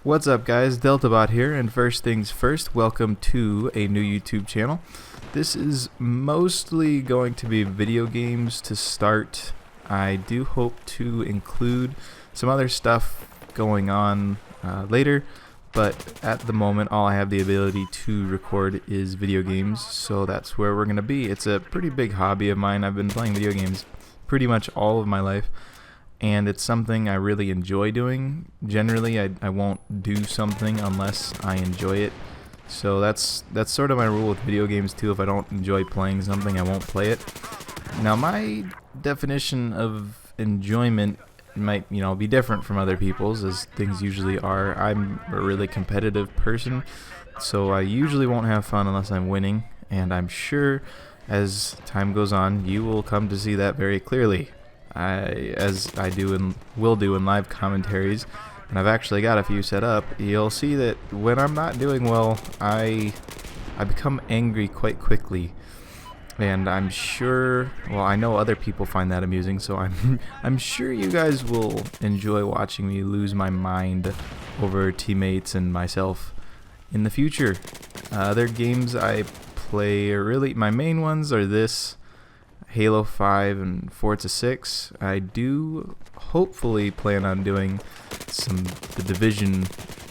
What's up guys, DeltaBot here, and first things first, welcome to a new YouTube channel. This is mostly going to be video games to start. I do hope to include some other stuff going on later, but at the moment all I have the ability to record is video games, so that's where we're going to be. It's a pretty big hobby of mine. I've been playing video games pretty much all of my life, and it's something I really enjoy doing. Generally, I won't do something unless I enjoy it. So that's sort of my rule with video games too. If I don't enjoy playing something, I won't play it. Now, my definition of enjoyment might, be different from other people's, as things usually are. I'm a really competitive person, so I usually won't have fun unless I'm winning, and I'm sure as time goes on, you will come to see that very clearly. As I do and will do in live commentaries, and I've actually got a few set up, you'll see that when I'm not doing well, I become angry quite quickly, and I'm sure, well, I know other people find that amusing, so I'm sure you guys will enjoy watching me lose my mind over teammates and myself in the future. Other games I play are really, my main ones are this, Halo 5 and Forza 6. I do hopefully plan on doing the Division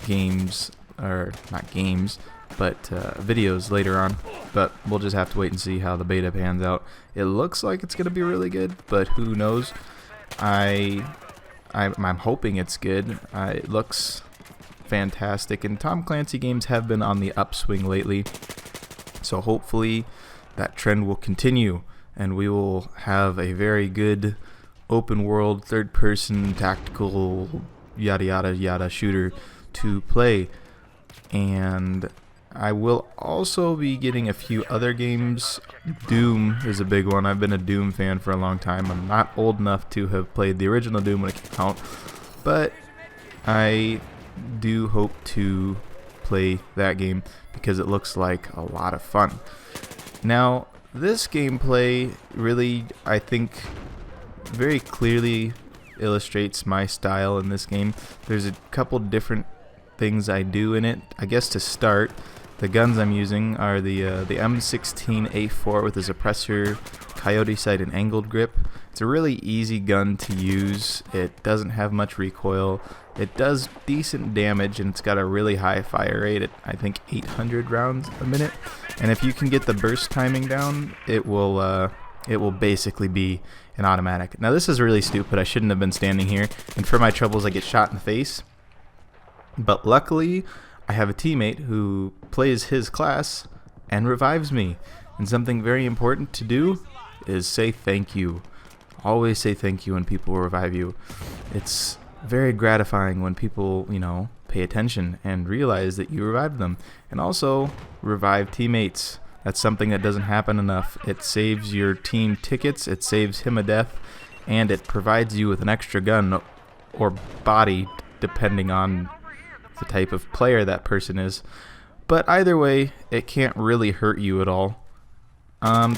games, or not games, but videos later on, but we'll just have to wait and see how the beta pans out. It looks like it's going to be really good, but who knows. I'm hoping it's good. It looks fantastic, and Tom Clancy games have been on the upswing lately, so hopefully that trend will continue, and we will have a very good open world, third person, tactical, yada yada yada shooter to play. And I will also be getting a few other games. Doom is a big one. I've been a Doom fan for a long time. I'm not old enough to have played the original Doom when it came out, but I do hope to play that game because it looks like a lot of fun. Now, this gameplay really, I think, very clearly illustrates my style in this game. There's a couple different things I do in it. I guess to start, the guns I'm using are the M16A4 with a suppressor, coyote sight, and angled grip. It's a really easy gun to use. It doesn't have much recoil. It does decent damage, and it's got a really high fire rate at, I think, 800 rounds a minute. And if you can get the burst timing down, it will basically be an automatic. Now, this is really stupid. I shouldn't have been standing here, and for my troubles, I get shot in the face. But luckily, I have a teammate who plays his class and revives me. And something very important to do is say thank you. Always say thank you when people revive you. It's very gratifying when people, pay attention and realize that you revived them. And also, revive teammates. That's something that doesn't happen enough. It saves your team tickets, it saves him a death, and it provides you with an extra gun or body, depending on the type of player that person is. But either way, it can't really hurt you at all.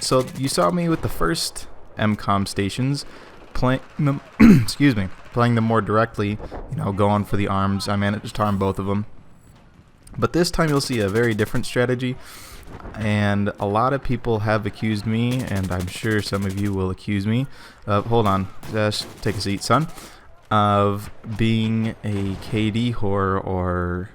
So you saw me with the first MCOM stations playing them excuse me, playing them more directly, going for the arms. I managed to arm both of them. But this time you'll see a very different strategy, and a lot of people have accused me, and I'm sure some of you will accuse me of, hold on, just take a seat, son, of being a KD whore or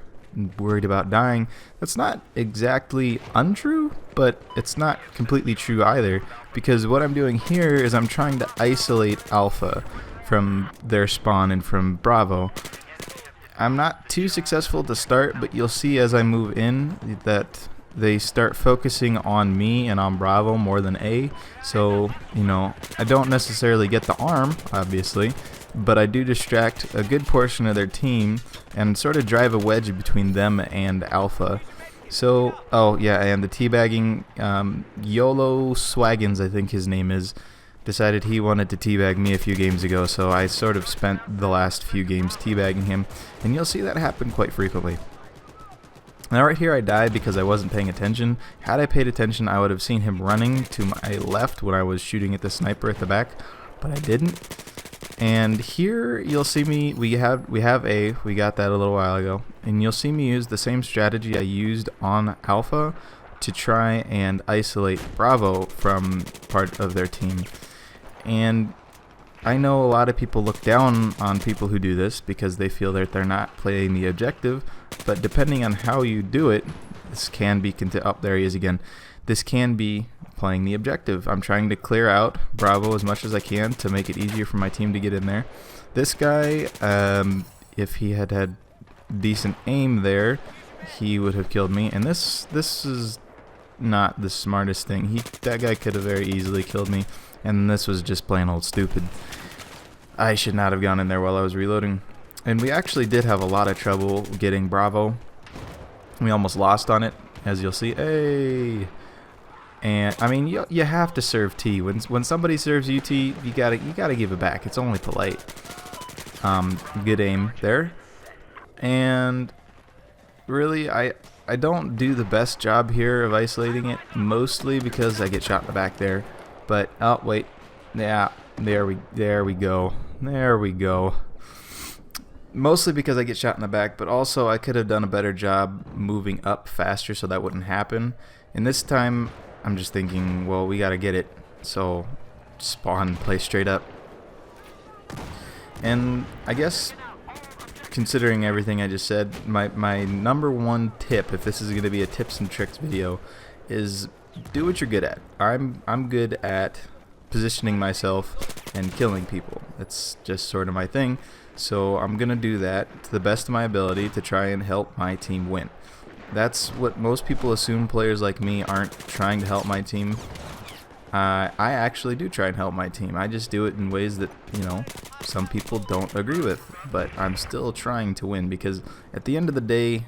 worried about dying. That's not exactly untrue, but it's not completely true either, because what I'm doing here is I'm trying to isolate Alpha from their spawn and from Bravo. I'm not too successful to start, but you'll see as I move in that they start focusing on me and on Bravo more than A. So, I don't necessarily get the arm, obviously, but I do distract a good portion of their team and sort of drive a wedge between them and Alpha. So, oh yeah, and the teabagging, YOLO Swaggins, I think his name is, decided he wanted to teabag me a few games ago, so I sort of spent the last few games teabagging him, and you'll see that happen quite frequently. Now right here I died because I wasn't paying attention. Had I paid attention, I would have seen him running to my left when I was shooting at the sniper at the back, but I didn't. And here you'll see me, we got that a little while ago, and you'll see me use the same strategy I used on Alpha to try and isolate Bravo from part of their team. And I know a lot of people look down on people who do this because they feel that they're not playing the objective, but depending on how you do it, this can be, there he is again, this can be playing the objective. I'm trying to clear out Bravo as much as I can to make it easier for my team to get in there. This guy, if he had had decent aim there, he would have killed me, and this is not the smartest thing. That guy could have very easily killed me, and this was just plain old stupid. I should not have gone in there while I was reloading. And we actually did have a lot of trouble getting Bravo. We almost lost on it, as you'll see. Hey! And I mean, you have to serve T. When somebody serves you T, you gotta give it back. It's only polite. Good aim there. And really, I don't do the best job here of isolating it, mostly because I get shot in the back there. But oh wait, yeah, there we go. There we go. Mostly because I get shot in the back, but also I could have done a better job moving up faster so that wouldn't happen. And this time, I'm just thinking, well, we gotta get it. So, spawn, play straight up. And I guess, considering everything I just said, my number one tip, if this is gonna be a tips and tricks video, is do what you're good at. I'm good at positioning myself and killing people. That's just sort of my thing. So I'm gonna do that to the best of my ability to try and help my team win. That's what most people assume players like me aren't trying to help my team. I actually do try and help my team. I just do it in ways that, you know, some people don't agree with. But I'm still trying to win because at the end of the day,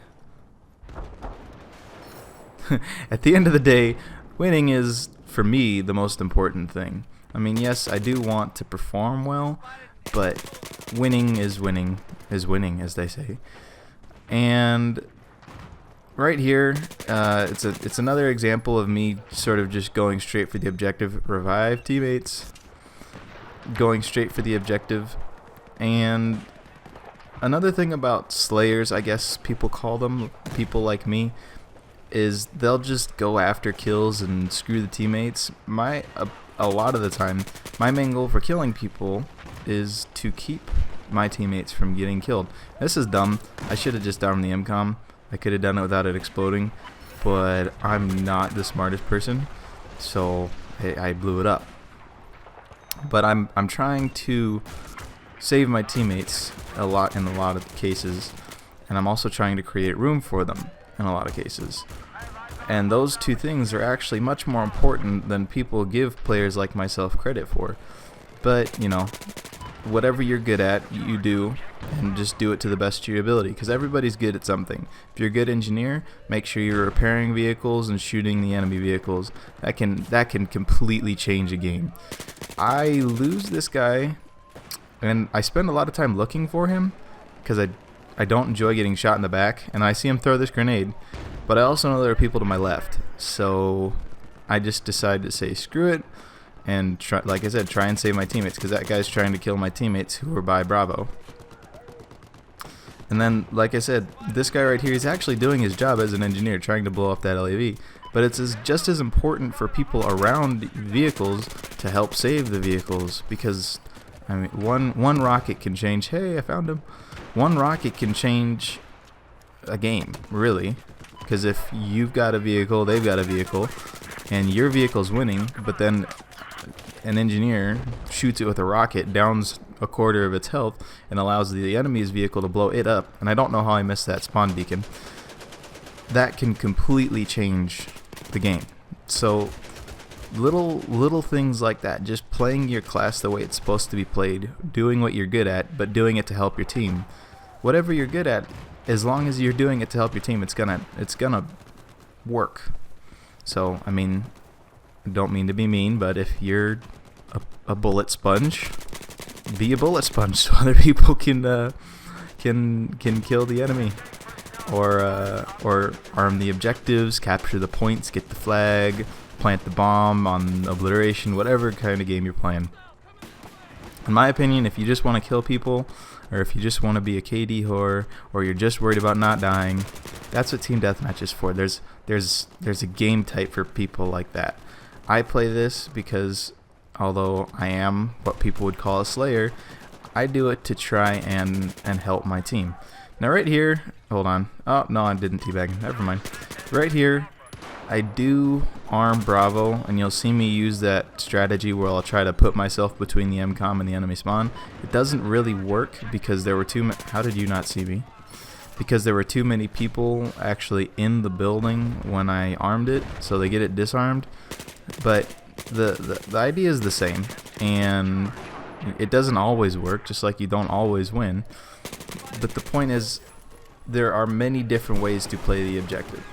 winning is, for me, the most important thing. I mean, yes, I do want to perform well, but winning is winning, as they say. And right here, it's another example of me sort of just going straight for the objective. Revive teammates. Going straight for the objective. And another thing about slayers, I guess people call them, people like me, is they'll just go after kills and screw the teammates. A lot of the time, my main goal for killing people is to keep my teammates from getting killed. This is dumb. I should have just done the MCOM. I could have done it without it exploding, but I'm not the smartest person, so I blew it up. But I'm trying to save my teammates in a lot of cases, and I'm also trying to create room for them in a lot of cases. And those two things are actually much more important than people give players like myself credit for. But, you know, whatever you're good at, you do, and just do it to the best of your ability, because everybody's good at something. If you're a good engineer, make sure you're repairing vehicles and shooting the enemy vehicles. That can completely change a game. I lose this guy, and I spend a lot of time looking for him, because I don't enjoy getting shot in the back, and I see him throw this grenade, but I also know there are people to my left, so I just decided to say screw it, and try, like I said, try and save my teammates, because that guy's trying to kill my teammates who are by Bravo. And then, like I said, this guy right here, he's actually doing his job as an engineer, trying to blow up that LAV. But it's just as important for people around vehicles to help save the vehicles, because I mean, one rocket can change. Hey, I found him. One rocket can change a game, really. Because if you've got a vehicle, they've got a vehicle, and your vehicle's winning, but then an engineer shoots it with a rocket, downs a quarter of its health, and allows the enemy's vehicle to blow it up. And I don't know how I missed that spawn beacon. That can completely change the game. So little things like that, just playing your class the way it's supposed to be played, doing what you're good at, but doing it to help your team. Whatever you're good at, as long as you're doing it to help your team, it's gonna work. So I mean, I don't mean to be mean, but if you're a bullet sponge, be a bullet sponge so other people can kill the enemy, or arm the objectives, capture the points, get the flag, plant the bomb on obliteration, whatever kind of game you're playing. In my opinion, if you just want to kill people, or if you just want to be a KD whore, or you're just worried about not dying, that's what Team Deathmatch is for. There's a game type for people like that. I play this because although I am what people would call a slayer, I do it to try and help my team. Now right here, hold on. Oh, no, I didn't teabag. Never mind. Right here, I do arm Bravo, and you'll see me use that strategy where I'll try to put myself between the MCOM and the enemy spawn. It doesn't really work because there were too many. How did you not see me? Because there were too many people actually in the building when I armed it, so they get it disarmed. But the idea is the same, and it doesn't always work, just like you don't always win. But the point is, there are many different ways to play the objective.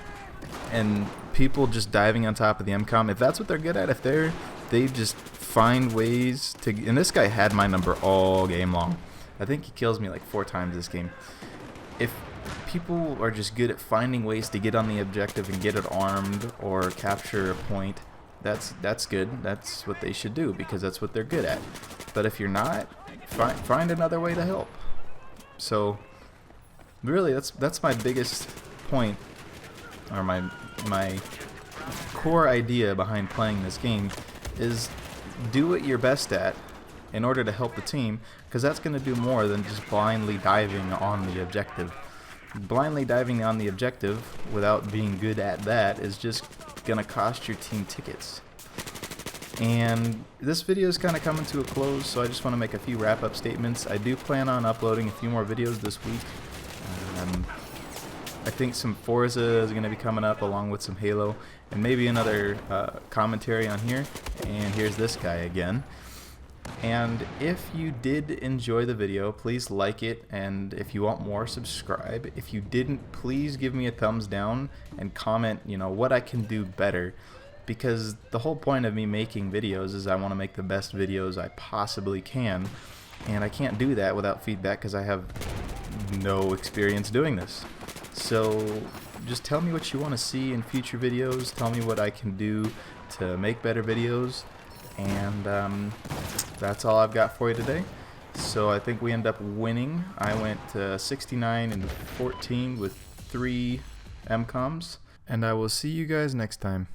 And people just diving on top of the MCOM, if that's what they're good at, if they just find ways to, and this guy had my number all game long. I think he kills me like 4 times this game. If people are just good at finding ways to get on the objective and get it armed or capture a point, that's good. That's what they should do because that's what they're good at. But if you're not, find another way to help. So really, that's my biggest point, or my core idea behind playing this game is do what you're best at in order to help the team, because that's going to do more than just blindly diving on the objective. Blindly diving on the objective without being good at that is just going to cost your team tickets. And this video is kind of coming to a close, so I just want to make a few wrap-up statements. I do plan on uploading a few more videos this week. I think some Forza is going to be coming up along with some Halo, and maybe another commentary on here. And here's this guy again. And if you did enjoy the video, please like it, and if you want more, subscribe. If you didn't, please give me a thumbs down and comment, what I can do better. Because the whole point of me making videos is I want to make the best videos I possibly can, and I can't do that without feedback because I have no experience doing this. So just tell me what you want to see in future videos, tell me what I can do to make better videos, and that's all I've got for you today. So I think we end up winning. I went 69-14 with 3 MCOMs, and I will see you guys next time.